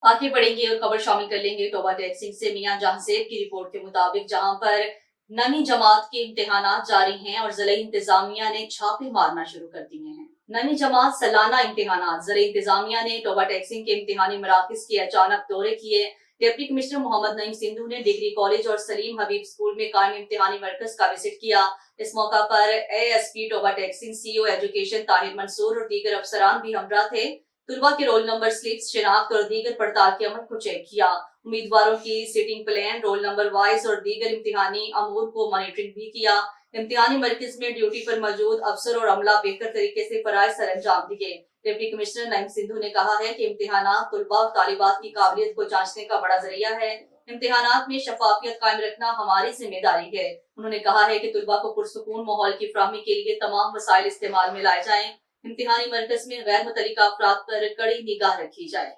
आगे बढ़ेंगे और खबर शामिल कर लेंगे टोबा टेक्सिंग से। मियां जहांसेब की रिपोर्ट के मुताबिक जहां पर नवी जमात के इम्तिहानात जारी हैं और जिला इंतजामिया ने छापे मारना शुरू कर दिए हैं। नवी जमात सालाना इम्तिहानात जिला इंतजामिया ने टोबा टेक्सिंग के इम्तिहानी मराकज के अचानक दौरे किए। डिप्टी कमिश्नर मोहम्मद नईम सिंधु ने डिग्री कॉलेज और सलीम हबीब स्कूल में कायम इम्तिहानी मरकज का विजिट किया। इस मौका पर ASP Toba टेक्सिंग CO education Tahir Mansoor और दीगर अफसरान भी हमरा थे। तुलबा के रोल नंबर स्लिप्स, शिनाख्त और दीगर पड़ताल के अमल को चेक किया। उम्मीदवारों की sitting plan, roll number wise और दीगर इम्तिहानी अमूर को मॉनिटरिंग भी किया। इम्तिहानी मरकज में ड्यूटी पर मौजूद अफसर और अमला बेहतर तरीके से फराइज सर अंजाम दिए। डिप्टी कमिश्नर नईम सिंधु ने कहा है कि इम्तिहानात तुलबा और तालिबात की काबिलियत को जांचने का बड़ा जरिया है। इम्तिहानात में शफाफियत कायम रखना हमारी जिम्मेदारी है। उन्होंने कहा है कि तुलबा को पुरसुकून माहौल की फराहमी के लिए तमाम वसाइल इस्तेमाल में लाए जाएं। इम्तिहानी मरकज में गैर मुतल्लिका अफराद पर कड़ी निगाह रखी जाए।